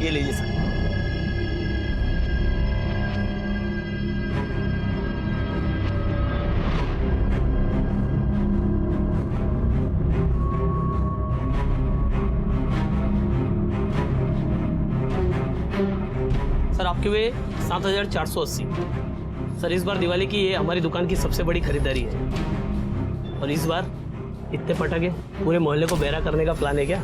ये लीजिए sir. Sir आपके वे 7,480। सर इस बार दिवाली की ये हमारी दुकान की सबसे बड़ी खरीदारी है। और इस बार इतने पटाखे पूरे मोहल्ले को बहरा करने का प्लान है क्या?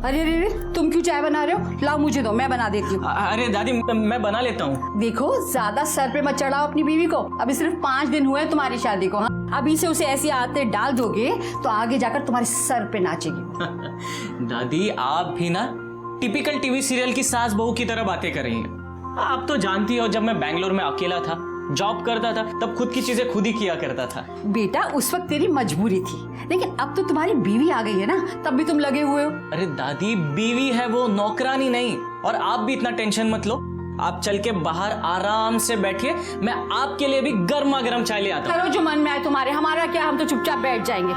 अरे अरे तुम क्यों चाय बना रहे हो? लाओ मुझे दो, मैं बना देती हूँ। अरे दादी मैं बना लेता हूँ। देखो ज्यादा सर पे मत चढ़ाओ अपनी बीवी को। अभी सिर्फ 5 दिन हुए तुम्हारी शादी को। हाँ, अभी से उसे ऐसी आदतें डाल दोगे तो आगे जाकर तुम्हारे सर पे नाचेगी। दादी आप भी ना टिपिकल टीवी सीरियल की सास बहू की तरह बातें कर रही हैं। आप तो जानती हो जब मैं बैंगलोर में अकेला था, जॉब करता था, तब खुद की चीजें खुद ही किया करता था। बेटा उस वक्त तेरी मजबूरी थी, लेकिन अब तो तुम्हारी बीवी आ गई है ना, तब भी तुम लगे हुए हो। अरे दादी बीवी है वो, नौकरानी नहीं। और आप भी इतना टेंशन मत लो, आप चल के बाहर आराम से बैठिए, मैं आपके लिए भी गर्मा गर्म चाय ले आता हूँ। करो जो मन में आए तुम्हारे, हमारा क्या, हम तो चुपचाप बैठ जाएंगे।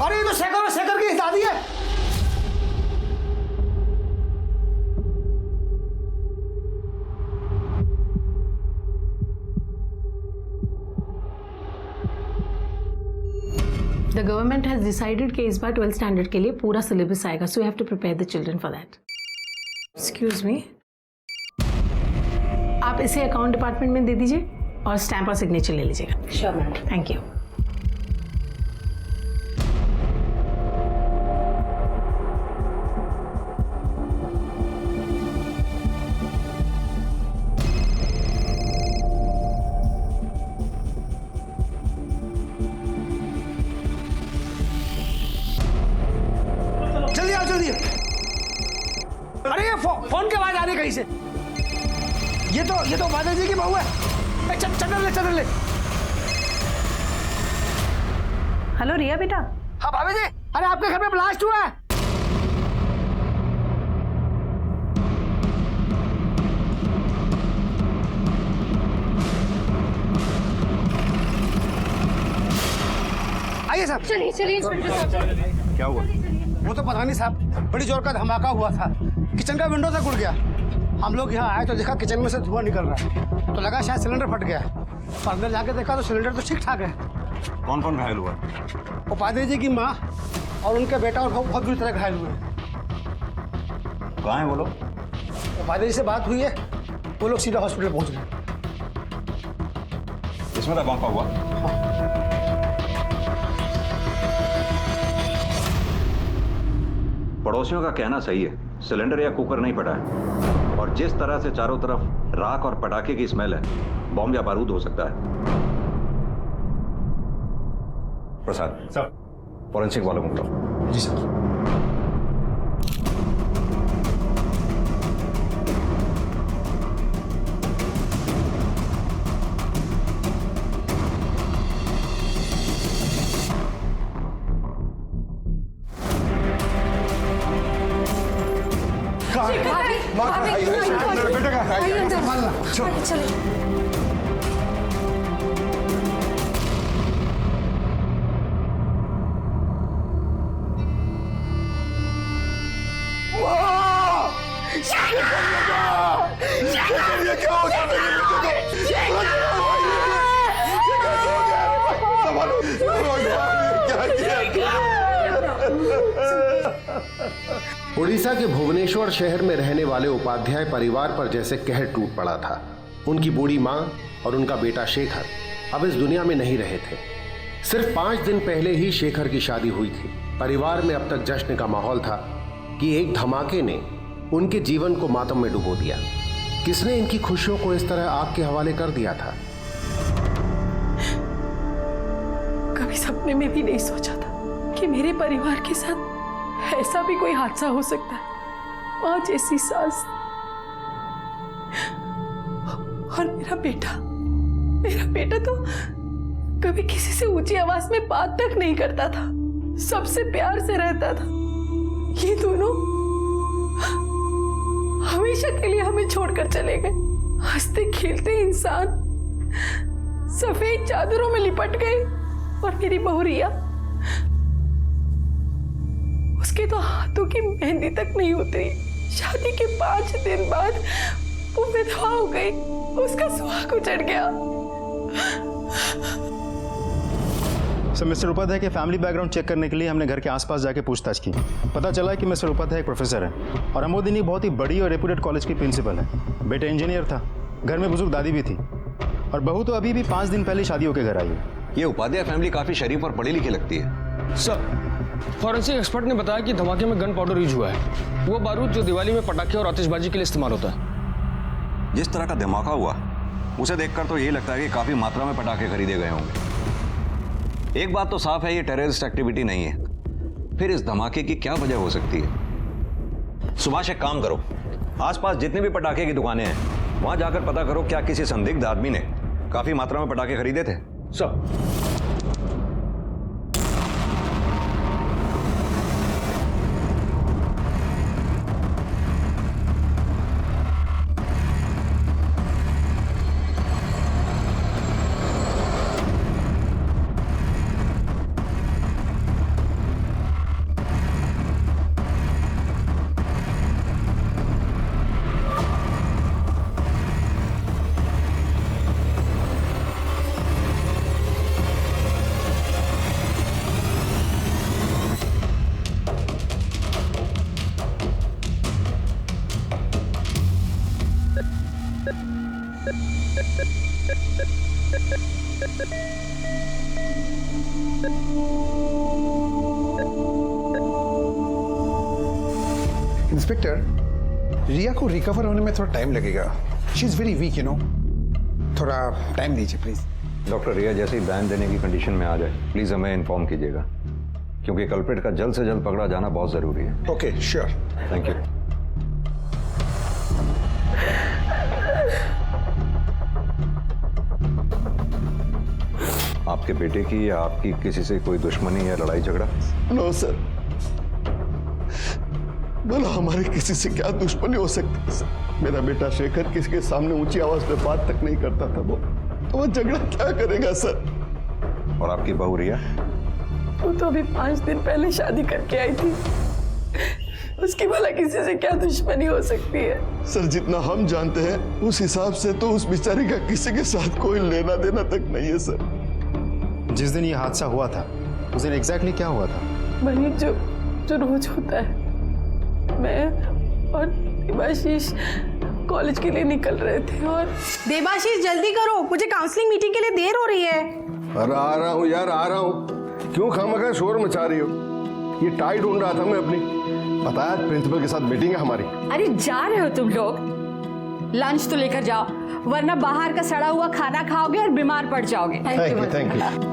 अरे ये तो शेखर की दादी है। The government has decided कि इस बार 12th स्टैंडर्ड के लिए पूरा सिलेबस आएगा, so you have to prepare the children for that. Excuse me. आप इसे अकाउंट डिपार्टमेंट में दे दीजिए और स्टैम्प और सिग्नेचर ले लीजिएगा। Sure ma'am. Thank you. जल्दी। अरे ये फोन के आवाज आ रही कहीं से। ये तो माता जी की बहू है। चल ले। हेलो रिया बेटा। हाँ भाभी जी, अरे आपके घर में ब्लास्ट हुआ है। आइए साहब। चलिए इंस्पेक्टर साहब। क्या हुआ? वो तो पता नहीं साहब, बड़ी जोर का धमाका हुआ था, किचन का विंडो तक उड़ गया। हम लोग यहाँ आए तो देखा किचन में से धुआं निकल रहा है, तो लगा शायद सिलेंडर फट गया। और अंदर जाके देखा तो सिलेंडर तो ठीक ठाक है। कौन कौन घायल हुआ? उपाध्याय जी की माँ और उनका बेटा और बहुत बुरी तरह घायल हुए। कहाँ है वो लोग? उपाध्याय जी से बात हुई है, वो लोग सीधा हॉस्पिटल पहुँच गए। इसमें धमाका हुआ? पड़ोसियों का कहना सही है, सिलेंडर या कुकर नहीं फटा है। और जिस तरह से चारों तरफ राख और पटाखे की स्मेल है, बॉम्ब या बारूद हो सकता है। प्रसाद सर, फॉरेंसिक वालों को बुलाओ। जी सर। उड़ीसा के भुवनेश्वर शहर में रहने वाले उपाध्याय परिवार पर जैसे कहर टूट पड़ा था। उनकी बूढ़ी मां और उनका बेटा शेखर अब इस दुनिया में नहीं रहे थे। सिर्फ 5 दिन पहले ही शेखर की शादी हुई थी। परिवार में अब तक जश्न का माहौल था कि एक धमाके ने उनके जीवन को मातम में डुबो दिया। किसने इनकी खुशियों को इस तरह आग के हवाले कर दिया था? कभी सपने में भी नहीं सोचा था कि मेरे परिवार के साथ ऐसा भी कोई हादसा हो सकता है। माँ जैसी सास और मेरा बेटा तो कभी किसी से ऊंची आवाज में बात तक नहीं करता था, सबसे प्यार से रहता था। ये दोनों हमेशा के लिए हमें छोड़कर चले गए। हंसते खेलते इंसान सफेद चादरों में लिपट गए। और मेरी बहू रिया, उसके तो हाथों की मेहंदी तक नहीं उतरी। शादी के 5 दिन बाद वो विधवा हो गई, उसका सुहाग उजड़ गया। सर, मिस्टर उपाध्याय के फैमिली बैकग्राउंड चेक करने के लिए हमने घर के आसपास जाके पूछताछ की। पता चला कि मिस्टर उपाध्याय एक प्रोफेसर है और अमोदिनी बहुत ही बड़ी और रेप्यूटेड कॉलेज की प्रिंसिपल है। बेटा इंजीनियर था, घर में बुजुर्ग दादी भी थी और बहू तो अभी भी 5 दिन पहले शादी होकर घर आई है। ये उपाध्याय फैमिली काफी शरीफ और पढ़ी लिखी लगती है। सर, फॉरेंसिक एक्सपर्ट ने बताया कि धमाके में गन पाउडर यूज हुआ है, वो बारूद जो दिवाली में पटाखे और आतिशबाजी के लिए इस्तेमाल होता है। जिस तरह का धमाका हुआ उसे देखकर तो यही लगता है कि काफी मात्रा में पटाखे खरीदे गए होंगे। एक बात तो साफ है, ये टेररिस्ट एक्टिविटी नहीं है। फिर इस धमाके की क्या वजह हो सकती है? सुभाष, एक काम करो, आसपास जितने भी पटाखे की दुकानें हैं वहां जाकर पता करो क्या किसी संदिग्ध आदमी ने काफी मात्रा में पटाखे खरीदे थे। सर, इंस्पेक्टर, रिया को रिकवर होने में थोड़ा टाइम लगेगा। She is very weak, you know. थोड़ा टाइम दीजिए प्लीज। डॉक्टर, रिया जैसे ही बयान देने की कंडीशन में आ जाए प्लीज हमें इन्फॉर्म कीजिएगा, क्योंकि कल्प्रिट का जल्द से जल्द पकड़ा जाना बहुत जरूरी है। Okay, sure. Thank you. आपके बेटे की या आपकी किसी से कोई दुश्मनी या लड़ाई झगड़ा? नो सर, बोलो हमारे किसी से क्या दुश्मनी हो सकती है सर? मेरा बेटा शेखर किसी के सामने ऊंची आवाज में बात तक नहीं करता था। वो झगड़ा क्या करेगा सर? और आपकी बहू रिया? वो तो अभी 5 दिन पहले शादी करके आई थी, उसकी भला किसी से क्या दुश्मनी हो सकती है? सर, जितना हम जानते हैं उस हिसाब से तो उस बेचारी का किसी के साथ कोई लेना देना तक नहीं है सर। जिस दिन ये हादसा हुआ था उस दिन एग्जैक्टली क्या हुआ था? वही जो रोज होता है। मैं और देवाशीष कॉलेज के लिए निकल रहे थे और देवाशीष जल्दी करो, मुझे काउंसलिंग मीटिंग के लिए देर हो रही है। अरे आ रहा हूँ यार, आ रहा हूँ। क्यों खामखा शोर मचा रही हो? ये टाई ढूंढ रहा था मैं अपनी। पता है प्रिंसिपल के साथ मीटिंग है हमारी। अरे जा रहे हो तुम लोग? लंच तो लेकर जाओ, वरना बाहर का सड़ा हुआ खाना खाओगे और बीमार पड़ जाओगे। Thank you.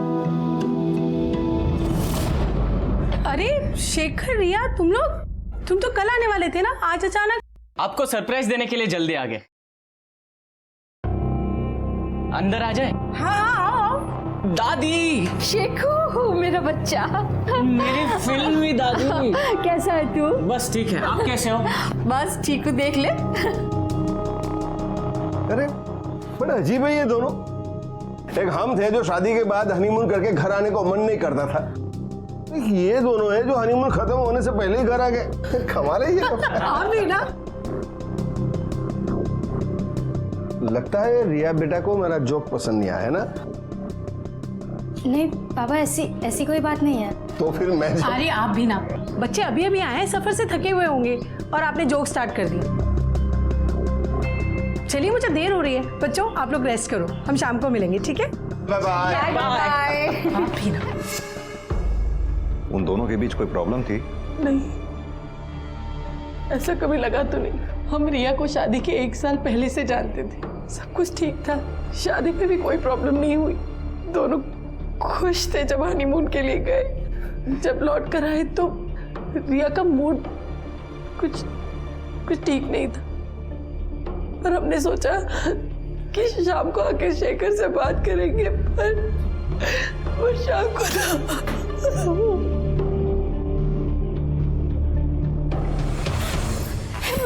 अरे शेखर, रिया, तुम तो कल आने वाले थे ना, आज अचानक? आपको सरप्राइज देने के लिए जल्दी आ गए। अंदर आ जाए। हाँ। दादी, शेखू मेरा बच्चा, मेरी फिल्मी दादी। कैसा है तू? बस ठीक है, आप कैसे हो? बस ठीक हूँ, देख ले। अरे बड़ा अजीब है ये दोनों। एक हम थे जो शादी के बाद हनीमून करके घर आने को मन नहीं करता था, ये दोनों हैं जो हनीमून खत्म होने से पहले ही घर आ गए। कमाल है ये। और भी ना, लगता है रिया बेटा को मेरा जोक पसंद नहीं आया, है ना? नहीं पापा, ऐसी कोई बात नहीं है। तो फिर मैं अरे आप भी ना, बच्चे अभी अभी आए हैं, सफर से थके हुए होंगे और आपने जोक स्टार्ट कर दिया। चलिए, मुझे देर हो रही है। बच्चों आप लोग रेस्ट करो, हम शाम को मिलेंगे, ठीक है? Bye bye. बाय। आप भी ना। उन दोनों के बीच कोई प्रॉब्लम थी? नहीं, ऐसा कभी लगा तो नहीं। हम रिया को शादी के 1 साल पहले से जानते थे, सब कुछ ठीक था, शादी में भी कोई प्रॉब्लम नहीं हुई। दोनों खुश थे जब हनीमून के लिए गए। जब लौट कर आए तो रिया का मूड कुछ ठीक नहीं था, पर हमने सोचा कि शाम को आके शेखर से बात करेंगे, पर वो शाम को ना।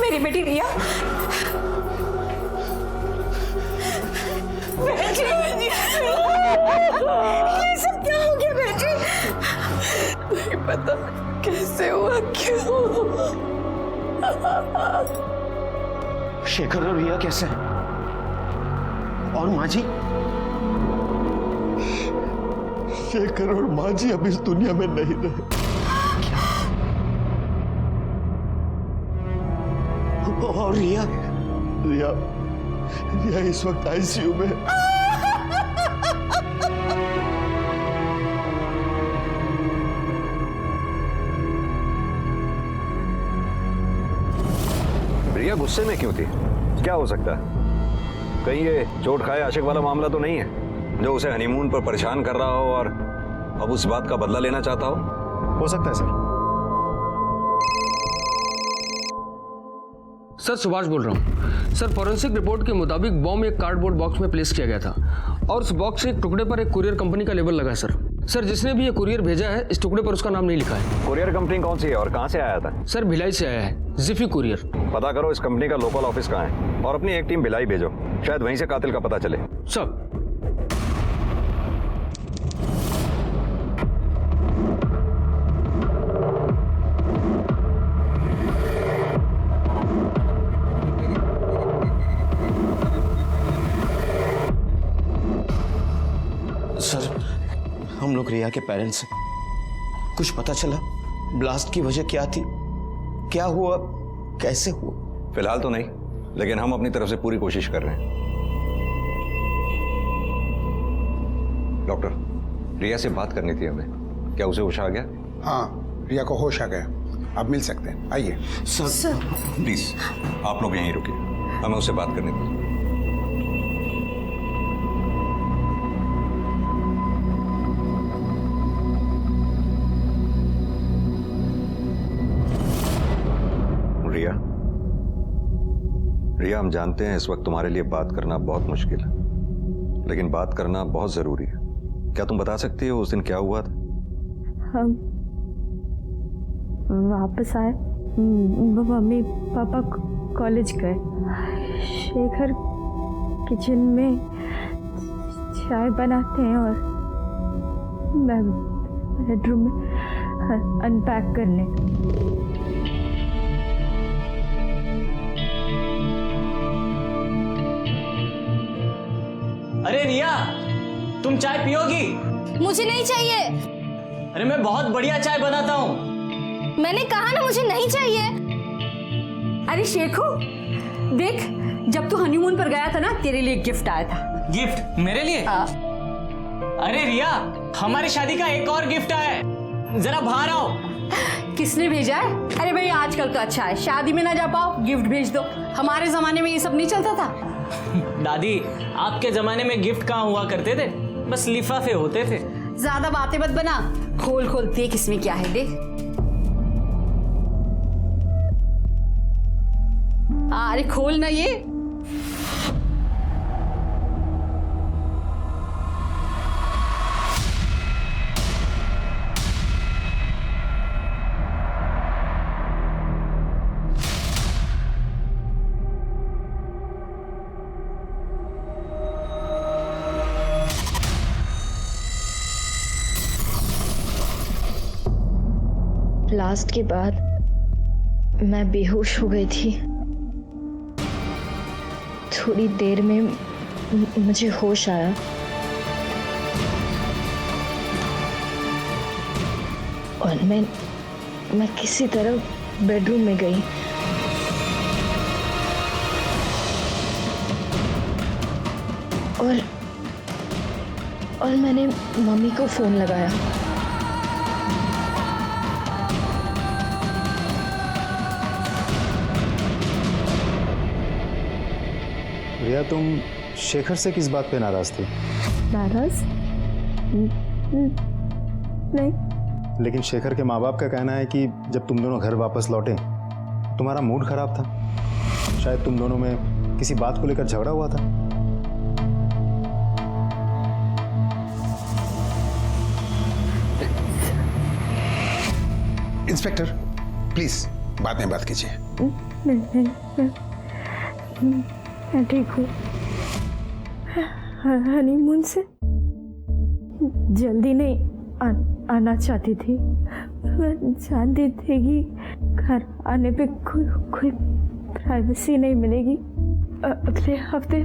मेरी बेटी रिया, बहन जी, ये सब क्या हो गया बहन जी? नहीं पता कैसे हुआ, क्यों? शेखर और रिया कैसे हैं? और माँ जी? शेखर और माँ जी अब इस दुनिया में नहीं रहे। और रिया? रिया इस वक्त आईसीयू में है। रिया गुस्से में क्यों थी? क्या हो सकता है? कहीं ये चोट खाए आशिक वाला मामला तो नहीं है जो उसे हनीमून पर परेशान कर रहा हो और अब उस बात का बदला लेना चाहता हो सकता है सर। सर सुभाष बोल रहा हूँ। सर फॉरेंसिक रिपोर्ट के मुताबिक बॉम्ब एक कार्डबोर्ड बॉक्स में प्लेस किया गया था और उस बॉक्स के एक टुकड़े पर एक कुरियर कंपनी का लेबल लगा है सर जिसने भी ये कुरियर भेजा है इस टुकड़े पर उसका नाम नहीं लिखा है। कुरियर कंपनी कौन सी है और कहाँ से आया था? सर भिलाई से आया है, जिफी कुरियर। पता करो इस कंपनी का लोकल ऑफिस कहाँ है और अपनी एक टीम भिलाई भेजो, शायद वहीं से कातिल का पता चले। सब सर, हम लोग रिया के पेरेंट्स हैं। कुछ पता चला? ब्लास्ट की वजह क्या थी? क्या हुआ? कैसे हुआ? फिलहाल तो नहीं, लेकिन हम अपनी तरफ से पूरी कोशिश कर रहे हैं। डॉक्टर, रिया से बात करनी थी हमें। क्या उसे होश आ गया? हाँ, रिया को होश आ गया। आप मिल सकते हैं, आइए। सर प्लीज आप लोग यहीं रुकिए, हमें उससे बात करनी थी। रिया, हम जानते हैं इस वक्त तुम्हारे लिए बात करना बहुत मुश्किल है, लेकिन बात करना बहुत जरूरी है। क्या तुम बता सकती हो उस दिन क्या हुआ था? हम वापस आए, मम्मी पापा कॉलेज गए, शेखर किचन में चाय बनाते हैं और मैं बेडरूम में अनपैक करने। अरे रिया, तुम चाय पियोगी? मुझे नहीं चाहिए। अरे मैं बहुत बढ़िया चाय बनाता हूँ। मैंने कहा ना मुझे नहीं चाहिए। अरे शेखू, देख, जब तू हनीमून पर गया था ना, तेरे लिए गिफ्ट आया था। गिफ्ट मेरे लिए? अरे रिया, हमारी शादी का एक और गिफ्ट आया है, जरा बाहर आओ। किसने भेजा है? अरे भाई आजकल तो अच्छा है, शादी में ना जा पाओ गिफ्ट भेज दो। हमारे जमाने में ये सब नहीं चलता था। दादी, आपके जमाने में गिफ्ट कहाँ हुआ करते थे, बस लिफाफे होते थे। ज्यादा बातें मत बना, खोल खोल देख इसमें क्या है, देख। अरे खोल ना ये। ब्लास्ट के बाद मैं बेहोश हो गई थी। थोड़ी देर में मुझे होश आया। और मैं किसी तरह बेडरूम में गई। और और मैंने मम्मी को फ़ोन लगाया। रिया, तुम शेखर से किस बात पे नाराज थी? नाराज? नहीं। लेकिन शेखर के माँ बाप का कहना है कि जब तुम दोनों घर वापस लौटे तुम्हारा मूड खराब था, शायद तुम दोनों में किसी बात को लेकर झगड़ा हुआ था। इंस्पेक्टर प्लीज बाद में बात कीजिए। मैं ठीक हूँ। हनीमून से जल्दी नहीं आना चाहती थी। मैं जानती थी कि घर आने पे कोई प्राइवेसी नहीं मिलेगी। अगले हफ्ते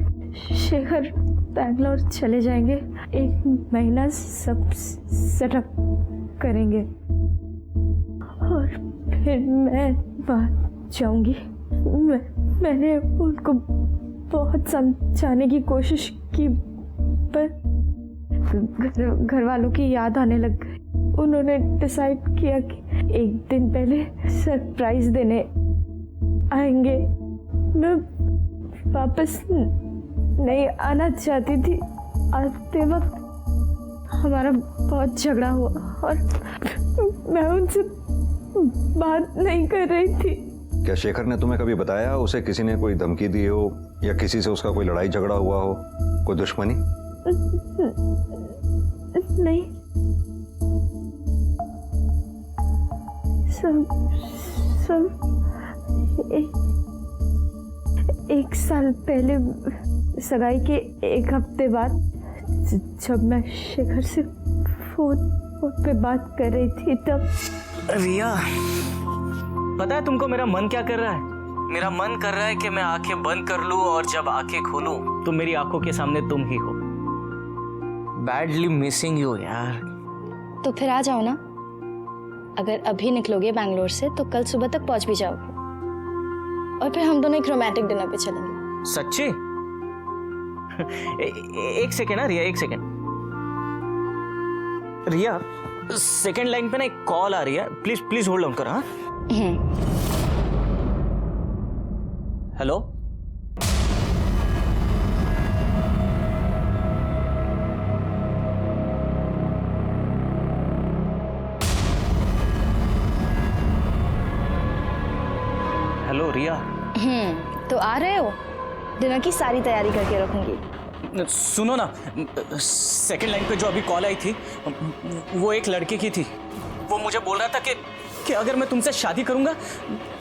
शेखर बैंगलोर चले जाएंगे। 1 महीना सब सेटअप करेंगे और फिर मैं वहाँ जाऊंगी। मैंने उनको बहुत समझाने की कोशिश की पर घर वालों की याद आने लग गई। उन्होंने डिसाइड किया कि 1 दिन पहले सरप्राइज देने आएंगे। मैं वापस नहीं आना चाहती थी। आते वक्त हमारा बहुत झगड़ा हुआ और मैं उनसे बात नहीं कर रही थी। क्या शेखर ने तुम्हें कभी बताया उसे किसी ने कोई धमकी दी हो या किसी से उसका कोई लड़ाई झगड़ा हुआ हो, कोई दुश्मनी? नहीं। सब 1 साल पहले सगाई के 1 हफ्ते बाद जब मैं शेखर से फोन पे बात कर रही थी तब। रिया, पता है तुमको मेरा मन क्या कर रहा है? मेरा मन कर रहा है कि मैं आंखें बंद कर लूं और जब आंखें खोलूं तो मेरी आंखों के सामने तुम ही हो। बैडली मिसिंग यू यार। तो फिर आ जाओ ना। अगर अभी निकलोगे बैंगलोर से तो कल सुबह तक पहुंच भी जाओगे और फिर हम दोनों एक रोमांटिक डिनर पे चलेंगे। सच्ची? एक सेकेंड रिया, 1 सेकेंड। रिया, सेकेंड लाइन पे ना एक कॉल आ रही है, प्लीज प्लीज होल्ड ऑन करो। हाँ, हेलो, हेलो रिया। तो आ रहे हो? डिनर की सारी तैयारी करके रखूंगी। सुनो ना, सेकंड लाइन पे जो अभी कॉल आई थी वो एक लड़के की थी। वो मुझे बोल रहा था कि अगर मैं तुमसे शादी करूंगा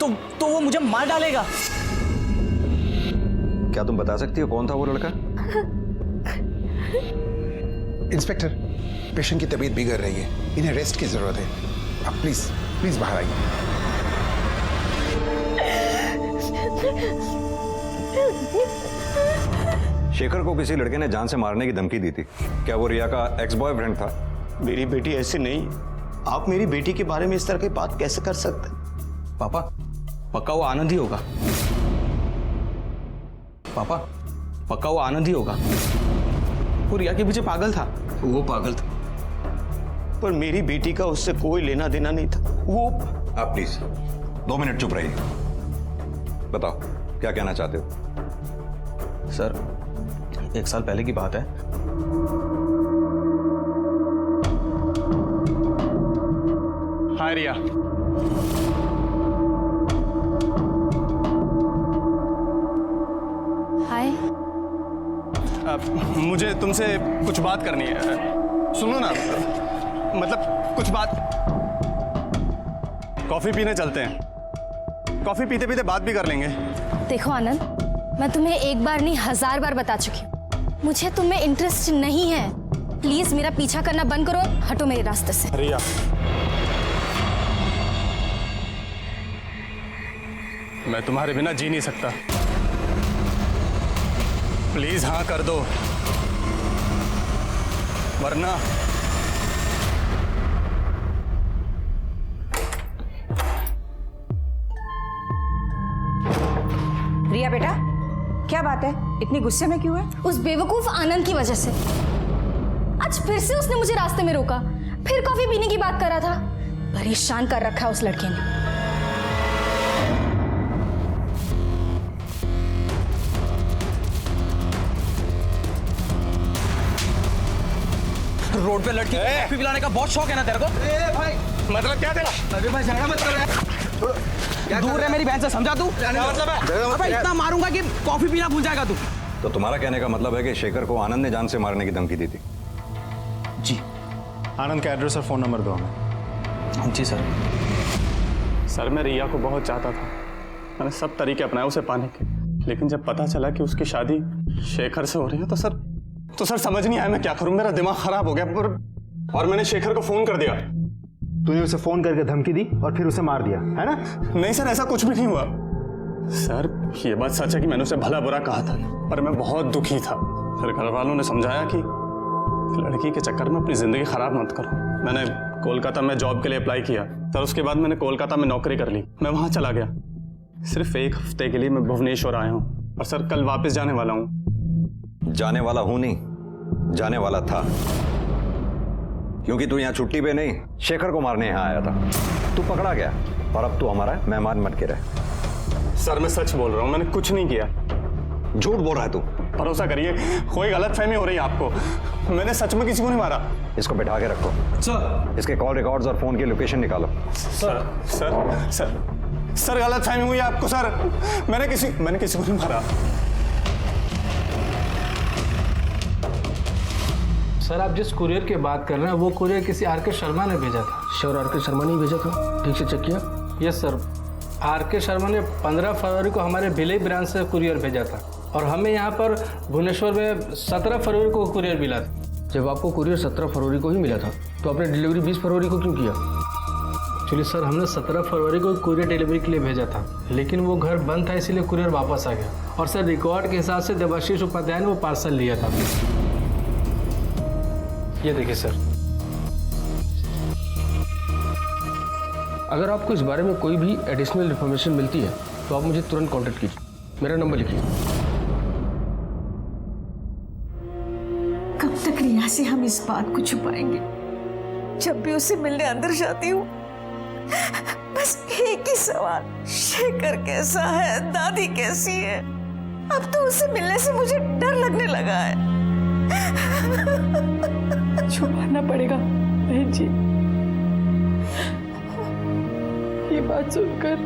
तो वो मुझे मार डालेगा। क्या तुम बता सकती हो कौन था वो लड़का? इंस्पेक्टर, पेशेंट की तबीयत बिगड़ रही है, इन्हें रेस्ट की जरूरत है। आप प्लीज प्लीज बाहर आइए। शेखर को किसी लड़के ने जान से मारने की धमकी दी थी। क्या वो रिया का एक्स बॉयफ्रेंड था? मेरी बेटी ऐसे नहीं। आप मेरी बेटी के बारे में इस तरह की बात कैसे कर सकते? पापा, पक्का वो आनंद ही होगा। पापा, पक्का वो आनंद ही होगा। वो रिया के पीछे पागल था। वो पागल था, पर मेरी बेटी का उससे कोई लेना देना नहीं था। वो आप प्लीज 2 मिनट चुप रहिए। बताओ क्या कहना चाहते हो? सर, 1 साल पहले की बात है। हाय रिया। हाय। मुझे तुमसे कुछ बात करनी है। सुनो ना, मतलब कुछ बात। कॉफी पीने चलते हैं। कॉफी पीते पीते बात भी कर लेंगे। देखो आनंद, मैं तुम्हें 1 बार नहीं 1000 बार बता चुकी हूँ, मुझे तुम में इंटरेस्ट नहीं है। प्लीज मेरा पीछा करना बंद करो, हटो मेरे रास्ते से। रिया, मैं तुम्हारे बिना जी नहीं सकता। प्लीज हाँ कर दो, वरना रिया बेटा, क्या बात है? इतनी गुस्से में क्यों है? उस बेवकूफ आनंद की वजह से। आज फिर से उसने मुझे रास्ते में रोका, फिर कॉफी पीने की बात कर रहा था। परेशान कर रखा है उस लड़के ने। रोड पे लड़की कॉफी पिलाने का बहुत शौक है ना तेरे को? भाई मतलब क्या तेरा? अरे भाई झगड़ा मत कर, दूर है मेरी बहन से, समझा तू? मतलब है अबे इतना मारूंगा कि कॉफी पीना भूल जाएगा तू। तो तुम्हारा कहने का मतलब है कि शेखर को आनंद ने जान से मारने की धमकी दी थी? जी। आनंद का एड्रेस और फ़ोन नंबर दो हमें। जी सर। सर मैं रिया को बहुत चाहता था, मैंने सब तरीके अपनाए उसे पाने के, लेकिन जब पता चला कि उसकी शादी शेखर से हो रही है तो सर समझ नहीं आया मैं क्या करूं। मेरा दिमाग खराब हो गया और मैंने शेखर को फोन कर दिया। तूने उसे फोन करके धमकी दी और फिर उसे मार दिया, है ना? नहीं सर, ऐसा कुछ भी नहीं हुआ। सर ये बात सच है कि मैंने उसे भला बुरा कहा था, पर मैं बहुत दुखी था। फिर घर वालों ने समझाया कि लड़की के चक्कर में अपनी जिंदगी खराब मत करो। मैंने कोलकाता में जॉब के लिए अप्लाई किया सर, उसके बाद मैंने कोलकाता में नौकरी कर ली। मैं वहां चला गया, सिर्फ 1 हफ्ते के लिए मैं भुवनेश्वर आया हूँ और सर कल वापस जाने वाला हूँ। जाने वाला हूं नहीं, जाने वाला था, क्योंकि तू यहाँ छुट्टी पे नहीं शेखर को मारने यहाँ आया था। तू पकड़ा गया और अब तू हमारा मेहमान बन के रहे। सर मैं सच बोल रहा हूँ, मैंने कुछ नहीं किया। झूठ बोल रहा है तू? भरोसा करिए, कोई गलतफहमी हो रही है आपको, मैंने सच में किसी को नहीं मारा। इसको बैठा के रखो सर। इसके कॉल रिकॉर्ड्स और फोन की लोकेशन निकालो। सर सर सर सर गलतफहमी हुई है आपको सर, मैंने किसी को नहीं मारा। सर आप जिस कुरियर की बात कर रहे हैं वो कुरियर किसी आर.के. शर्मा ने भेजा था। Sure R K. शर्मा ने भेजा था? ठीक से चेक किया? Yes sir, R K. शर्मा ने 15 फरवरी को हमारे भिलाई ब्रांच से कुरियर भेजा था और हमें यहाँ पर भुवनेश्वर में 17 फरवरी को कुरियर मिला था। जब आपको कुरियर 17 फरवरी को ही मिला था तो आपने डिलीवरी 20 फरवरी को क्यों किया? एक्चुअली सर हमने 17 फरवरी को कुरियर डिलीवरी के लिए भेजा था, लेकिन वो घर बंद था इसीलिए कुरियर वापस आ गया। और सर रिकॉर्ड के हिसाब से देवाशीष उपाध्याय ने वो पार्सल लिया था। ये देखिए सर। अगर आपको इस बारे में कोई भी एडिशनल इन्फॉर्मेशन मिलती है तो आप मुझे तुरंत कांटेक्ट कीजिए। मेरा नंबर लिखिए। कब तक रिया से हम इस बात को छुपाएंगे? जब भी उसे मिलने अंदर जाती हूँ बस एक ही सवाल, शेखर कैसा है, दादी कैसी है? अब तो उसे मिलने से मुझे डर लगने लगा है। छुपाना पड़ेगा बहन जी। ये बात सुनकर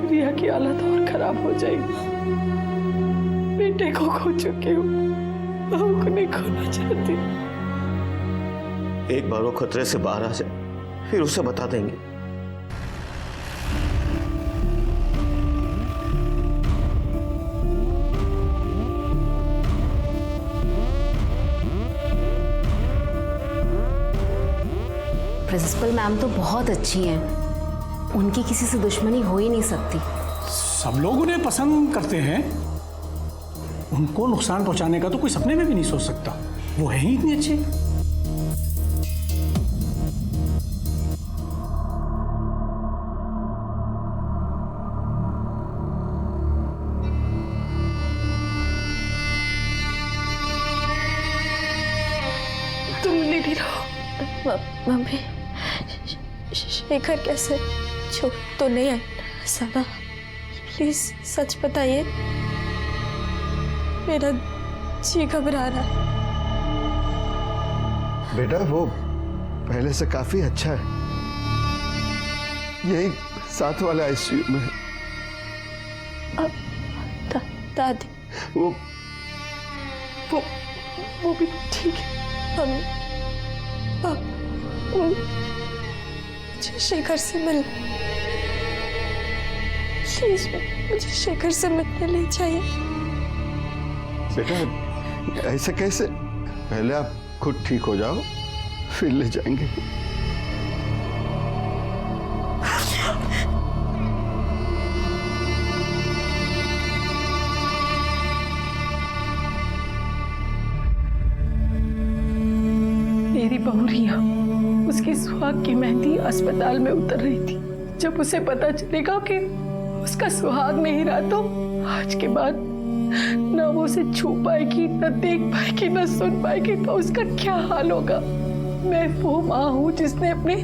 रिया की हालत और खराब हो जाएगी। बेटे को खो चुकी हूँ, बहू को नहीं खोना चाहती। एक बार वो खतरे से बाहर आ जाए फिर उसे बता देंगे। प्रिंसिपल मैम तो बहुत अच्छी हैं, उनकी किसी से दुश्मनी हो ही नहीं सकती। सब लोग उन्हें पसंद करते हैं, उनको नुकसान पहुंचाने का तो कोई सपने में भी नहीं सोच सकता। वो है ही इतनी अच्छी। तुम लेटी रहो। मम्मी, शेखर कैसे? छोड़ तो नहीं है सादा? प्लीज सच बताइए, मेरा जी घबरा रहा है। बेटा वो पहले से काफी अच्छा है, यही साथ वाले आईसीयू में है। दादी वो भी ठीक है। मुझे शेखर से मिल, प्लीज मुझे शेखर से मिलने ले जाइए। बेटा ऐसे कैसे? पहले आप खुद ठीक हो जाओ फिर ले जाएंगे। मेरी बहू रिया, उसकी सुहाग की मेहंदी अस्पताल में उतर रही थी। जब उसे पता चलेगा कि उसका सुहाग नहीं रहा तो आज के बाद ना वो उसे छू पाएगी, ना देख पाएगी, ना सुन पाएगी, तो उसका क्या हाल होगा। मैं वो माँ हूँ जिसने अपने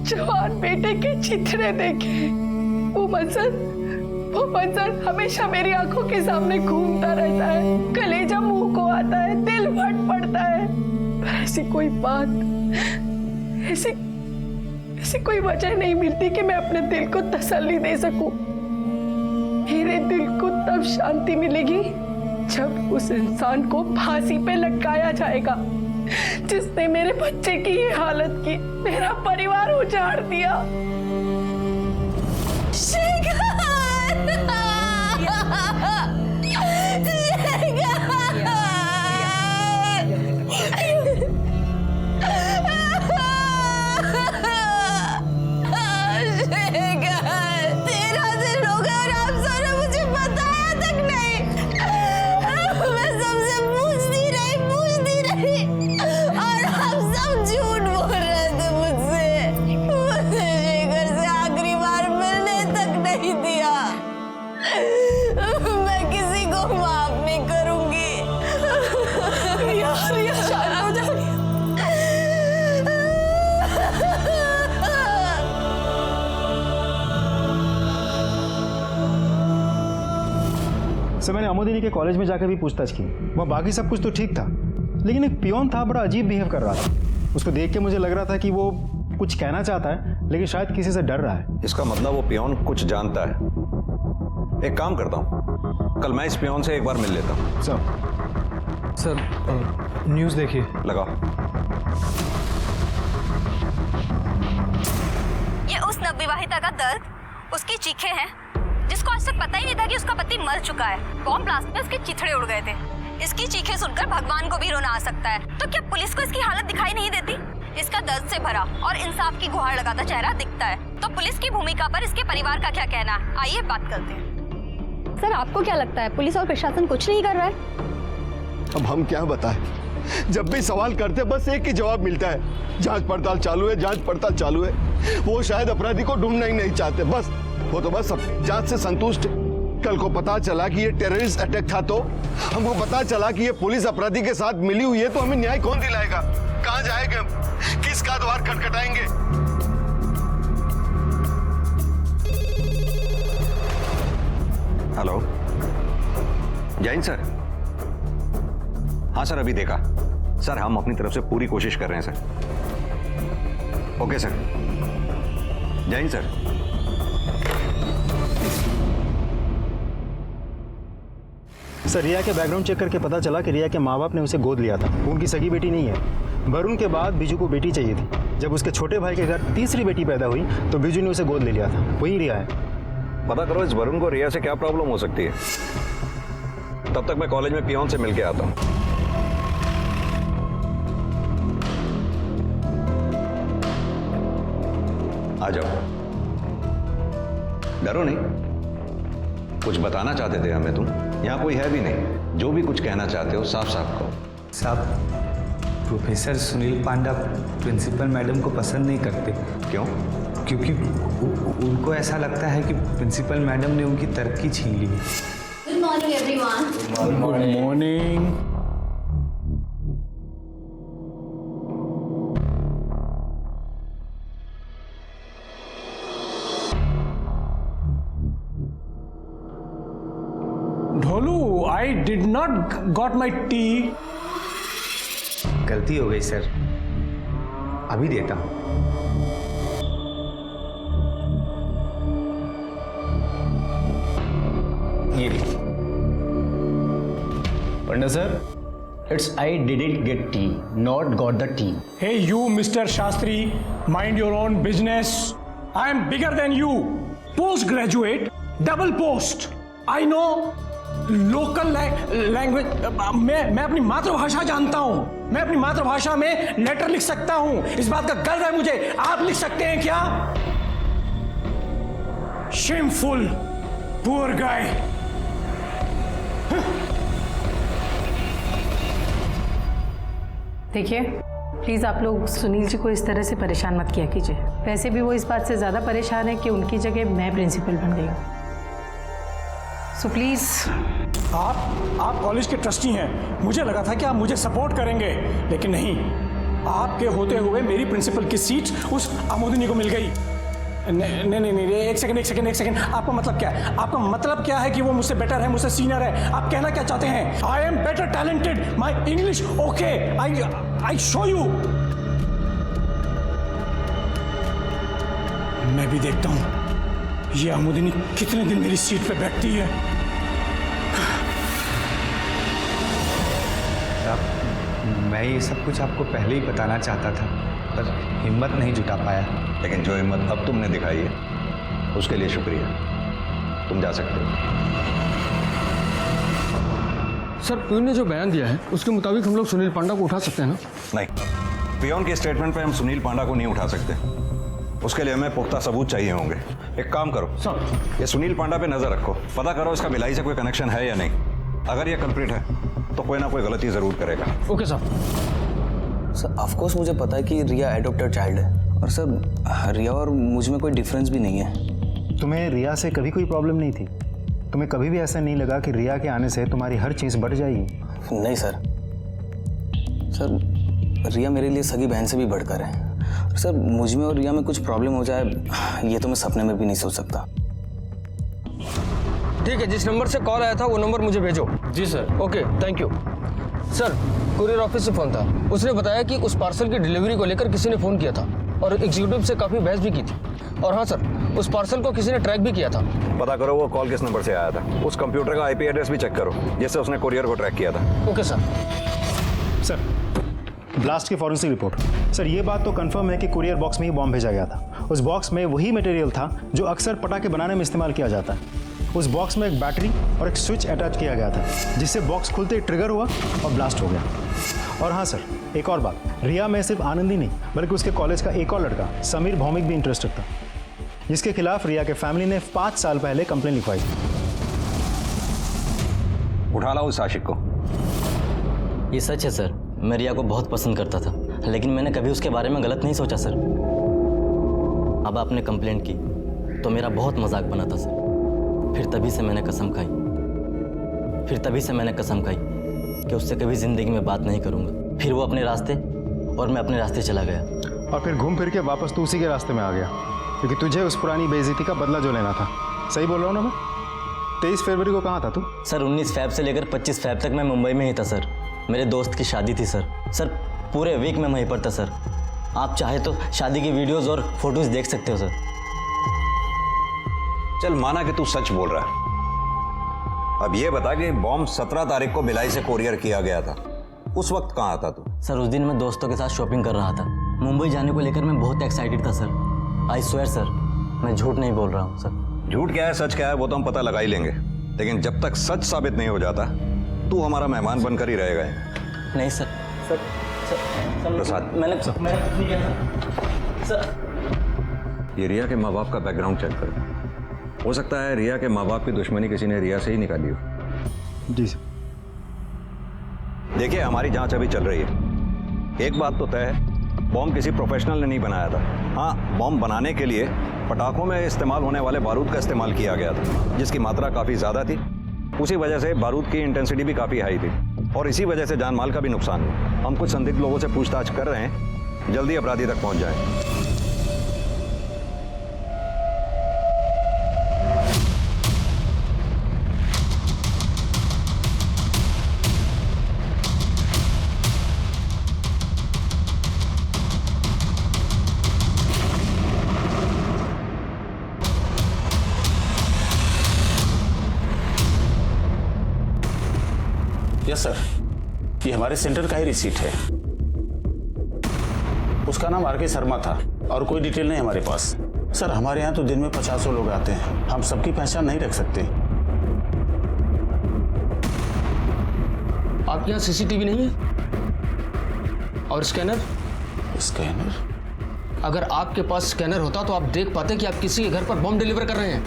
जवान बेटे के चिथड़े देखे। वो मंजर हमेशा मेरी आंखों के सामने घूमता रहता है, कलेजा मुंह को आता है, दिल फट पड़ता है। पर ऐसी कोई बात, ऐसी कोई वजह नहीं मिलती कि मैं अपने दिल को तसल्ली दे सकूं। मेरे दिल को तब शांति मिलेगी जब उस इंसान को फांसी पे लटकाया जाएगा जिसने मेरे बच्चे की ये हालत की, मेरा परिवार उजाड़ दिया। सर मैंने अमोदिनी के कॉलेज में जाकर भी पूछताछ की, वह बाकी सब कुछ तो ठीक था, लेकिन एक पियोन था, बड़ा अजीब बिहेव कर रहा था। उसको देख के मुझे लग रहा था कि वो कुछ कहना चाहता है लेकिन शायद किसी से डर रहा है। इसका मतलब वो पियोन कुछ जानता है। एक काम करता हूँ, कल मैं इस पियोन से एक बार मिल लेता हूँ। सर न्यूज़ देखिए। लगाओ। ये उस नवविवाहिता का दर्द, उसकी चीखें हैं जिसको आज तक पता ही नहीं था कि उसका पति मर चुका है। बॉम्ब ब्लास्ट में उसके चिथड़े उड़ गए थे। इसकी चीखें सुनकर भगवान को भी रोना आ सकता है। तो क्या पुलिस को इसकी हालत दिखाई नहीं देती? इसका दर्द से भरा और इंसाफ की गुहार लगाता चेहरा दिखता है। तो पुलिस की भूमिका पर इसके परिवार का क्या कहना? आइए बात करते हैं। सर आपको क्या लगता है, पुलिस और प्रशासन कुछ नहीं कर रहा है? अब हम क्या बताएं? जब भी सवाल करते बस एक ही जवाब मिलता है, जांच पड़ताल चालू है, जांच पड़ताल चालू है। वो शायद अपराधी को ढूंढना ही नहीं चाहते, बस वो तो बस जांच से संतुष्ट है। कल को पता चला कि ये टेररिस्ट अटैक था, तो हमको पता चला कि ये पुलिस अपराधी के साथ मिली हुई है, तो हमें न्याय कौन दिलाएगा? कहां जाएंगे हम? किसका द्वार खटखटाएंगे? Hello Jain sir. हाँ सर, अभी देखा सर। हम अपनी तरफ से पूरी कोशिश कर रहे हैं sir. Okay sir. Jain sir. Sir Riya के बैकग्राउंड चेक करके पता चला कि रिया के माँ बाप ने उसे गोद लिया था। वो उनकी सगी बेटी नहीं है। वरुण के बाद बिजू को बेटी चाहिए थी। जब उसके छोटे भाई के घर तीसरी बेटी पैदा हुई तो बिजू ने उसे गोद ले लिया था। वही रिया है। पता करो इस वरुण को रिया से क्या प्रॉब्लम हो सकती है। तब तक मैं कॉलेज में पियोन से मिलके आता हूँ। आ जाओ। डरो नहीं। कुछ बताना चाहते थे हमें तुम? यहाँ कोई है भी नहीं। जो भी कुछ कहना चाहते हो साफ साफ कहो। साहब, प्रोफेसर सुनील पांडा प्रिंसिपल मैडम को पसंद नहीं करते। क्यों? क्योंकि उनको ऐसा लगता है कि प्रिंसिपल मैडम ने उनकी तरक्की छीन ली है। Good morning everyone. Good morning. Dholu, I did not got my tea. गलती हो गई सर, अभी देता हूं। ये Panda sir, it's I didn't get tea, not got the tea. Hey you mister Shastri, mind your own business. I am bigger than you, post graduate, double post. I know local language. मैं अपनी मातृभाषा जानता हूं। मैं अपनी मातृभाषा में लेटर लिख सकता हूं। इस बात का गर्व है मुझे। आप लिख सकते हैं क्या? Shameful, poor guy. देखिए प्लीज़ आप लोग सुनील जी को इस तरह से परेशान मत किया कीजिए। वैसे भी वो इस बात से ज़्यादा परेशान है कि उनकी जगह मैं प्रिंसिपल बन गई हूँ। So please. आप कॉलेज के ट्रस्टी हैं, मुझे लगा था कि आप मुझे सपोर्ट करेंगे, लेकिन नहीं, आपके होते हुए मेरी प्रिंसिपल की सीट उस आमोदिनी को मिल गई। नहीं, एक सेकंड, आपका मतलब क्या है? आपका मतलब क्या है कि वो मुझसे बेटर है, मुझसे सीनियर है? आप कहना क्या चाहते हैं? I am better talented, my English okay, I show you. मैं भी देखता हूं ये आमोदिनी कितने दिन मेरी सीट पे बैठती है। मैं ये सब कुछ आपको पहले ही बताना चाहता था, पर हिम्मत नहीं जुटा पाया। लेकिन जो हिम्मत अब तुमने दिखाई है उसके लिए शुक्रिया। तुम जा सकते हो। सर, पियून ने जो बयान दिया है उसके मुताबिक हम लोग सुनील पांडा को उठा सकते हैं ना? नहीं, पियून के स्टेटमेंट पे हम सुनील पांडा को नहीं उठा सकते। उसके लिए हमें पुख्ता सबूत चाहिए होंगे। एक काम करो सर, ये सुनील पांडा पे नजर रखो, पता करो इसका भिलाई से कोई कनेक्शन है या नहीं। अगर ये कल्प्रिट है तो कोई ना कोई गलती जरूर करेगा। Okay sir. सर ऑफकोर्स मुझे पता है कि रिया एडॉप्टेड चाइल्ड है, और सर रिया और मुझ में कोई डिफरेंस भी नहीं है। तुम्हें रिया से कभी कोई प्रॉब्लम नहीं थी? तुम्हें कभी भी ऐसा नहीं लगा कि रिया के आने से तुम्हारी हर चीज़ बढ़ जाएगी? नहीं सर, रिया मेरे लिए सगी बहन से भी बढ़कर है। सर मुझ में और रिया में कुछ प्रॉब्लम हो जाए ये तो मैं सपने में भी नहीं सोच सकता। ठीक है, जिस नंबर से कॉल आया था वो नंबर मुझे भेजो। जी sir. Okay, thank you. Sir, courier office से फोन था, उसने बताया कि उस पार्सल की डिलीवरी को लेकर किसी ने फोन किया था और एग्जीक्यूटिव से काफी बहस भी की थी। और हाँ सर, उस पार्सल को किसी ने ट्रैक भी किया था। पता करो वो कॉल किस नंबर से आया था। उस कंप्यूटर का आईपी एड्रेस भी चेक करो जिससे उसने कुरियर को ट्रैक किया था। Okay sir. सर, ब्लास्ट की फॉरेंसिक रिपोर्ट। सर, ये बात तो कंफर्म है कि कुरियर बॉक्स में ही बॉम्ब भेजा गया था। उस बॉक्स में वही मटेरियल था जो अक्सर पटाखे बनाने में इस्तेमाल किया जाता है। उस बॉक्स में एक बैटरी और एक स्विच अटैच किया गया था जिससे बॉक्स खुलते ट्रिगर हुआ और ब्लास्ट हो गया। और हाँ सर, एक और बात, रिया में सिर्फ आनंद ही नहीं बल्कि उसके कॉलेज का एक और लड़का समीर भौमिक भी इंटरेस्टेड था, जिसके खिलाफ रिया के फैमिली ने 5 साल पहले कंप्लेन लिखवाई थी। उठा लाओ उस आशिक को। ये सच है सर, मैं रिया को बहुत पसंद करता था, लेकिन मैंने कभी उसके बारे में गलत नहीं सोचा सर। अब आपने कंप्लेंट की तो मेरा बहुत मजाक बना था सर। फिर तभी से मैंने कसम खाई कि उससे कभी जिंदगी में बात नहीं करूंगा। फिर वो अपने रास्ते और मैं अपने रास्ते चला गया। और फिर घूम फिर के वापस तू उसी के रास्ते में आ गया, क्योंकि तुझे उस पुरानी बेइज्जती का बदला जो लेना था। सही बोल रहा हूँ ना मैं? 23 फरवरी को कहाँ था तू? सर 19 फैब से लेकर 25 फैब तक मैं मुंबई में ही था सर। मेरे दोस्त की शादी थी सर पूरे वीक में वहीं पर था सर। आप चाहे तो शादी की वीडियोस और फोटोज देख सकते हो सर। चल माना कि तू सच बोल रहा है, अब ये बता कि बॉम्ब 17 तारीख को भिलाई से कोरियर किया गया था, उस वक्त कहाँ था तू? सर उस दिन मैं दोस्तों के साथ शॉपिंग कर रहा था। मुंबई जाने को लेकर मैं बहुत एक्साइटेड था सर। आई स्वेयर सर, मैं झूठ नहीं बोल रहा हूँ सर। झूठ क्या है सच क्या है वो तो हम पता लगा ही लेंगे, लेकिन जब तक सच साबित नहीं हो जाता तू हमारा मेहमान बनकर ही रहेगा। नहीं सर। प्रसाद, ये रिया के माँ बाप का बैकग्राउंड चेक करो। हो सकता है रिया के माँ बाप की दुश्मनी किसी ने रिया से ही निकाली हो। जी सर। देखिए हमारी जांच अभी चल रही है। एक बात तो तय है, बॉम्ब किसी प्रोफेशनल ने नहीं बनाया था। हाँ, बॉम्ब बनाने के लिए पटाखों में इस्तेमाल होने वाले बारूद का इस्तेमाल किया गया था, जिसकी मात्रा काफ़ी ज़्यादा थी। उसी वजह से बारूद की इंटेंसिटी भी काफ़ी हाई थी और इसी वजह से जान माल का भी नुकसान हुआ। हम कुछ संदिग्ध लोगों से पूछताछ कर रहे हैं, जल्दी अपराधी तक पहुँच जाएं। यस सर, ये हमारे सेंटर का ही रिसीट है। उसका नाम आर के शर्मा था और कोई डिटेल नहीं हमारे पास। सर हमारे यहाँ तो दिन में 50 लोग आते हैं, हम सबकी पहचान नहीं रख सकते। आपके यहाँ सीसीटीवी नहीं है? और स्कैनर? अगर आपके पास स्कैनर होता तो आप देख पाते कि आप किसी के घर पर बम डिलीवर कर रहे हैं।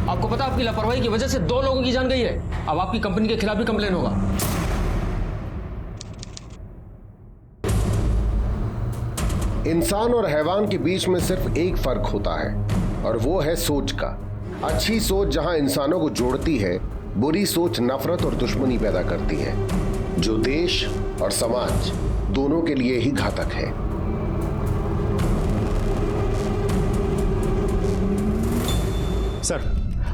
आपको पता आपकी लापरवाही की वजह से 2 लोगों की जान गई है। अब आपकी कंपनी के खिलाफ भी कंप्लेन होगा। इंसान और हैवान के बीच में सिर्फ एक फर्क होता है और वो है सोच का। अच्छी सोच जहां इंसानों को जोड़ती है, बुरी सोच नफरत और दुश्मनी पैदा करती है, जो देश और समाज दोनों के लिए ही घातक है। सर,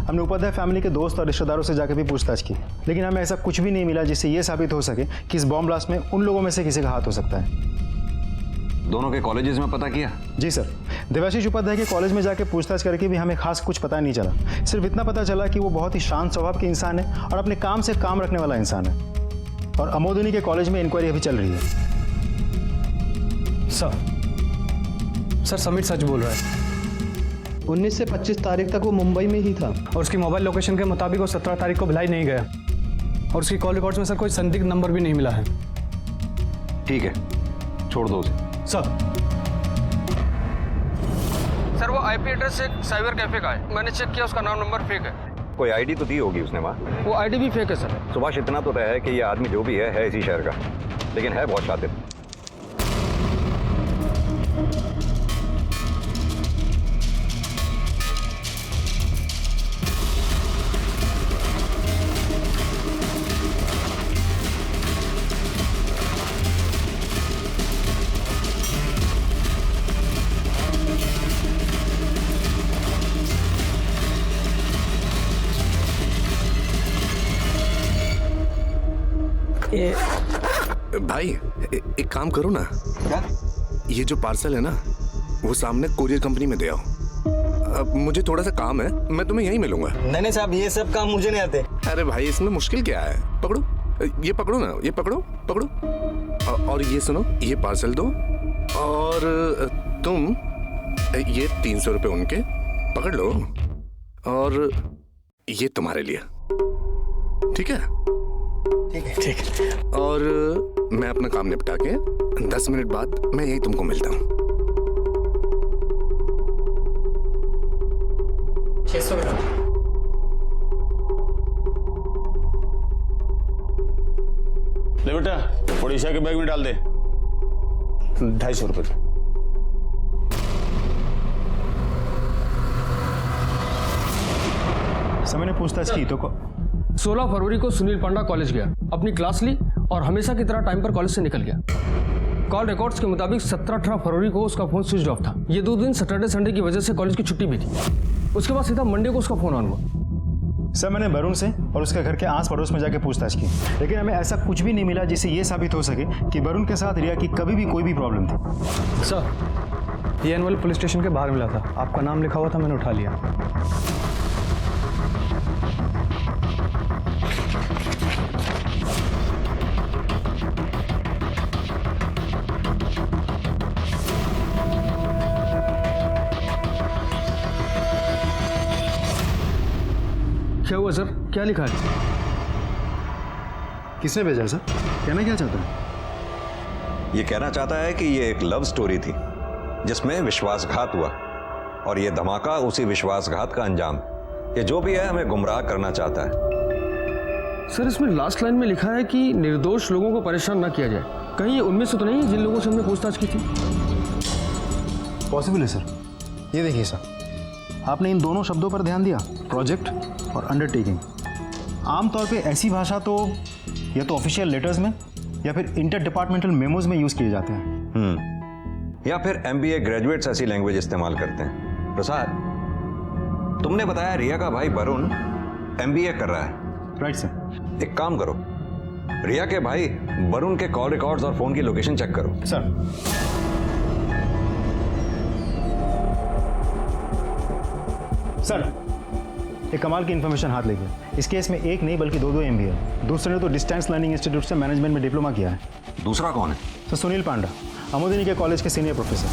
हमने उपाध्याय फैमिली के दोस्त और रिश्तेदारों से जाकर भी पूछताछ की, लेकिन हमें ऐसा कुछ भी नहीं मिला जिससे यह साबित हो सके कि इस बॉम्ब ब्लास्ट में उन लोगों में से किसी का हाथ हो सकता है। दोनों के कॉलेजेस में पता किया? जी सर, देवाशीष उपाध्याय के कॉलेज में जाकर पूछताछ करके भी हमें खास कुछ पता नहीं चला। सिर्फ इतना पता चला कि वो बहुत ही शांत स्वभाव के इंसान है और अपने काम से काम रखने वाला इंसान है। और अमोदिनी के कॉलेज में इंक्वायरी अभी चल रही है। सर समीर सच बोल रहा है। 19 से 25 तारीख तक वो मुंबई में ही था और उसकी मोबाइल लोकेशन के मुताबिक वो 17 तारीख को भिलाई नहीं गया और उसकी कॉल रिकॉर्ड्स में सर कोई संदिग्ध नंबर भी नहीं मिला है। ठीक है, छोड़ दो उसे। सर वो आईपी एड्रेस एक साइबर कैफे का है, मैंने चेक किया, उसका नाम नंबर फेक है। कोई आईडी तो दी होगी उसने वहाँ? वो आईडी भी फेक है सर। सुभाष, इतना तो तय है कि ये आदमी जो भी है इसी शहर का, लेकिन है बहुत शातिर। भाई एक काम करो ना। क्या? ये जो पार्सल है ना, वो सामने कुरियर कंपनी में दे आओ। अब मुझे थोड़ा सा काम है, मैं तुम्हें यहीं मिलूंगा। नहीं साहब, ये सब काम मुझे नहीं आते। अरे भाई, इसमें मुश्किल क्या है? पकड़ो, ये पकड़ो ना, ये पकड़ो। और ये सुनो, ये पार्सल दो और तुम ये 300 रुपए उनके पकड़ लो और ये तुम्हारे लिए। ठीक है? ठीक है। और मैं अपना काम निपटा के 10 मिनट बाद मैं यही तुमको मिलता हूँ। 600 ले बेटा, उड़ीसा के बैग में डाल दे। 250 रुपए। समय ने पूछताछ की तो 16 फरवरी को सुनील पांडा कॉलेज गया, अपनी क्लास ली और हमेशा की तरह टाइम पर कॉलेज से निकल गया। कॉल रिकॉर्ड्स के मुताबिक 17-18 फरवरी को उसका फोन स्विच ऑफ था। ये 2 दिन सैटरडे संडे की वजह से कॉलेज की छुट्टी भी थी। उसके बाद सीधा मंडे को उसका फोन ऑन हुआ। सर, मैंने वरुण से और उसके घर के आस पड़ोस में जाके पूछताछ की, लेकिन हमें ऐसा कुछ भी नहीं मिला जिससे ये साबित हो सके कि वरुण के साथ रिया की कभी भी कोई भी प्रॉब्लम थी। सर, ये एनवल पुलिस स्टेशन के बाहर मिला था, आपका नाम लिखा हुआ था, मैंने उठा लिया। क्या हुआ सर? क्या लिखा है? किसने भेजा सर? कहना क्या चाहता है? ये कहना चाहता है कि ये एक लव स्टोरी थी जिसमें विश्वासघात हुआ और ये धमाका उसी विश्वासघात का अंजाम। ये जो भी है हमें गुमराह करना चाहता है। सर, इसमें लास्ट लाइन में लिखा है कि निर्दोष लोगों को परेशान ना किया जाए। कहीं ये उनमें से तो नहीं है जिन लोगों से हमने पूछताछ की थी? पॉसिबल है सर। ये देखिए सर, आपने इन दोनों शब्दों पर ध्यान दिया, प्रोजेक्ट और अंडरटेकिंग। आमतौर पे ऐसी भाषा तो या तो ऑफिशियल लेटर्स में या फिर इंटर डिपार्टमेंटल मेमोज में यूज किए जाते हैं। या फिर MBA ग्रेजुएट्स ऐसी लैंग्वेज इस्तेमाल करते हैं। प्रसाद, तुमने बताया रिया का भाई वरुण MBA कर रहा है। Right sir. एक काम करो, रिया के भाई वरुण के कॉल रिकॉर्ड्स और फोन की लोकेशन चेक करो। सर। सर, एक कमाल की इन्फॉर्मेशन हाथ लेके। इस केस में एक नहीं बल्कि 2 MBA है। दूसरे ने तो डिस्टेंस लर्निंग इंस्टीट्यूट से मैनेजमेंट में डिप्लोमा किया है। दूसरा कौन है? सर, सुनील पांडा, अमोदिनी के कॉलेज के सीनियर प्रोफेसर।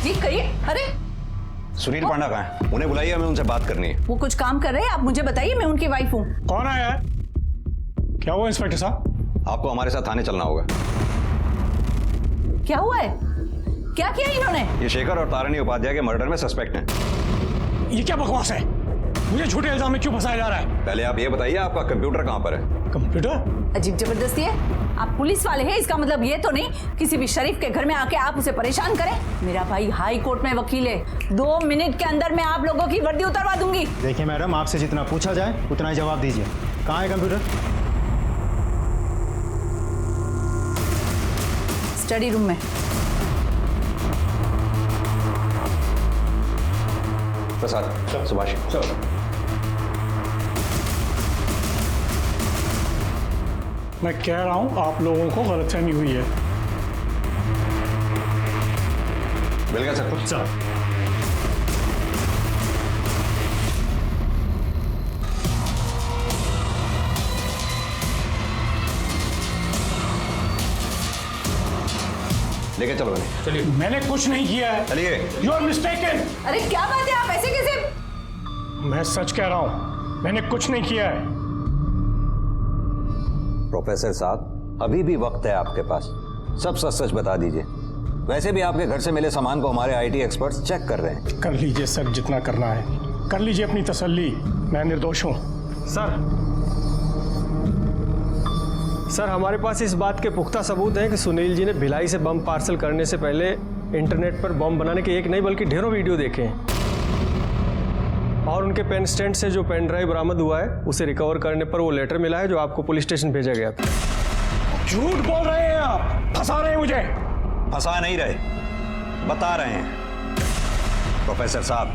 जी करिए। अरे सुनील पांडा कहाँ है? उन्हें बुलाइए, हमें उनसे बात करनी है। वो कुछ काम कर रहे हैं, आप मुझे बताइए, मैं उनकी वाइफ हूँ। कौन आया है? क्या हुआ इंस्पेक्टर साहब? आपको हमारे साथ थाने चलना होगा। क्या हुआ है? क्या किया इन्होंने? ये शेखर और तारिणी उपाध्याय के मर्डर में सस्पेक्ट हैं। ये क्या बकवास है? मुझे झूठे इल्जाम में क्यों फंसाया जा रहा है? पहले आप ये बताइए आपका कंप्यूटर कहाँ पर है? कंप्यूटर? अजीब जबरदस्ती है। आप पुलिस वाले हैं, इसका मतलब ये तो नहीं किसी भी शरीफ के घर में आके आप उसे परेशान करें। मेरा भाई हाई कोर्ट में वकील है, 2 मिनट के अंदर मैं आप लोगों की वर्दी उतरवा दूंगी। देखिए मैडम, आपसे जितना पूछा जाए उतना ही जवाब दीजिए। कहाँ है कंप्यूटर? स्टडी रूम में। प्रसाद, सुभाष, मैं कह रहा हूं आप लोगों को गलतफहमी हुई है। मिल गया सब कुछ? लेके चलो। चलिए। मैंने कुछ नहीं किया है। चलिए। You are mistaken. अरे क्या बात है, आप ऐसे कैसे? मैं सच कह रहा हूं, मैंने कुछ नहीं किया है। प्रोफेसर साहब, अभी भी वक्त है आपके पास, सब सच सच बता दीजिए। वैसे भी आपके घर से मिले सामान को हमारे आईटी एक्सपर्ट्स चेक कर रहे हैं। कर लीजिए सर, जितना करना है कर लीजिए, अपनी तसल्ली, मैं निर्दोष हूं। सर हमारे पास इस बात के पुख्ता सबूत हैं कि सुनील जी ने भिलाई से बम पार्सल करने से पहले इंटरनेट पर बम बनाने के एक नहीं बल्कि ढेरों वीडियो देखे हैं, और उनके पेन स्टैंड से जो पेन ड्राइव बरामद हुआ है उसे रिकवर करने पर वो लेटर मिला है जो आपको पुलिस स्टेशन भेजा गया था। झूठ बोल रहे हैं आप, फंसा रहे हैं मुझे। फंसा नहीं रहे, बता रहे हैं। प्रोफेसर साहब,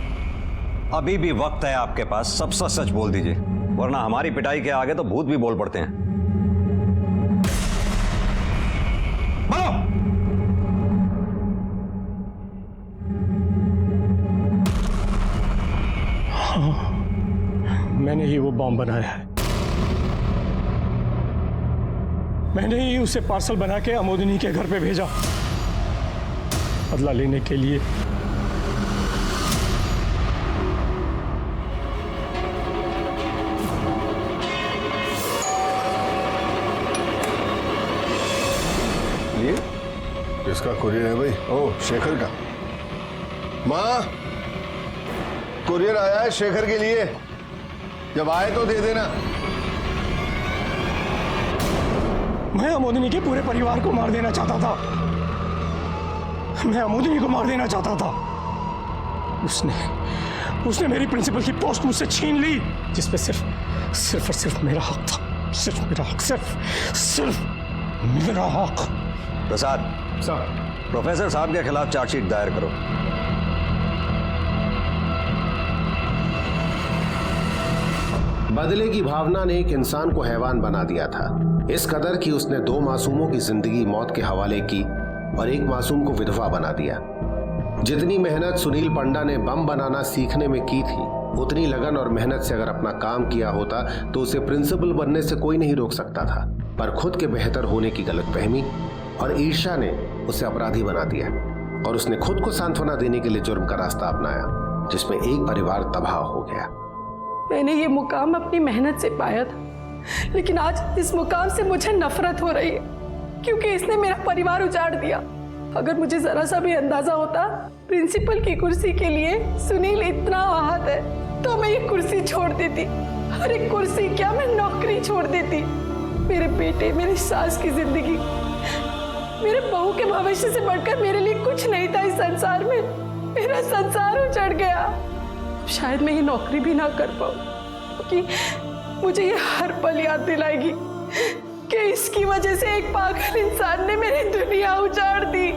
अभी भी वक्त है आपके पास, सब सच सच बोल दीजिए, वरना हमारी पिटाई के आगे तो भूत भी बोल पड़ते हैं। बोलो। हाँ, मैंने ही वो बॉम्ब बनाया है। मैंने ही उसे पार्सल बना के अमोदिनी के घर पे भेजा, बदला लेने के लिए। किसका कुरियर है भाई? ओह, शेखर का। माँ, कुरियर आया है शेखर के लिए, जब आए तो दे देना। मैं अमोदिनी के पूरे परिवार को मार देना चाहता था। मैं अमोदिनी को मार देना चाहता था। उसने मेरी प्रिंसिपल की पोस्ट मुझसे छीन ली, जिसपे सिर्फ और सिर्फ मेरा हक था। सिर्फ मेरा हक, सिर्फ मेरा हक। प्रसाद सर, प्रोफेसर साहब के खिलाफ चार्जशीट दायर करो। बदले की भावना ने एक इंसान को हैवान बना दिया था, इस कदर कि उसने 2 मासूमों की जिंदगी मौत के हवाले की और एक मासूम को विधवा बना दिया। जितनी मेहनत सुनील पंडा ने बम बनाना सीखने में की थी, उतनी लगन और मेहनत से अगर अपना काम किया होता तो उसे प्रिंसिपल बनने से कोई नहीं रोक सकता था। पर खुद के बेहतर होने की गलतफहमी और ईर्ष्या ने उसे अपराधी बना दिया, और उसने खुद को सांत्वना देने के लिए जुर्म का रास्ता अपनाया, जिसमें एक परिवार तबाह हो गया। मैंने ये मुकाम अपनी मेहनत से पाया था, लेकिन आज इस मुकाम से मुझे नफरत हो रही है, क्योंकि इसने मेरा परिवार उजाड़ दिया। अगर मुझे जरा सा भी अंदाजा होता प्रिंसिपल की कुर्सी के लिए सुनील इतना आहत है, तो मैं ये कुर्सी छोड़ देती। अरे कुर्सी क्या, मैं नौकरी छोड़ देती। मेरे बेटे, मेरी सास की जिंदगी, मेरे बहू के भविष्य से बढ़कर मेरे लिए कुछ नहीं था इस संसार में। मेरा संसार उजड़ गया। शायद मैं ये नौकरी भी ना कर पाऊं, क्योंकि मुझे ये हर पल याद दिलाएगी कि इसकी वजह से एक पागल इंसान ने मेरी दुनिया उजाड़ दी।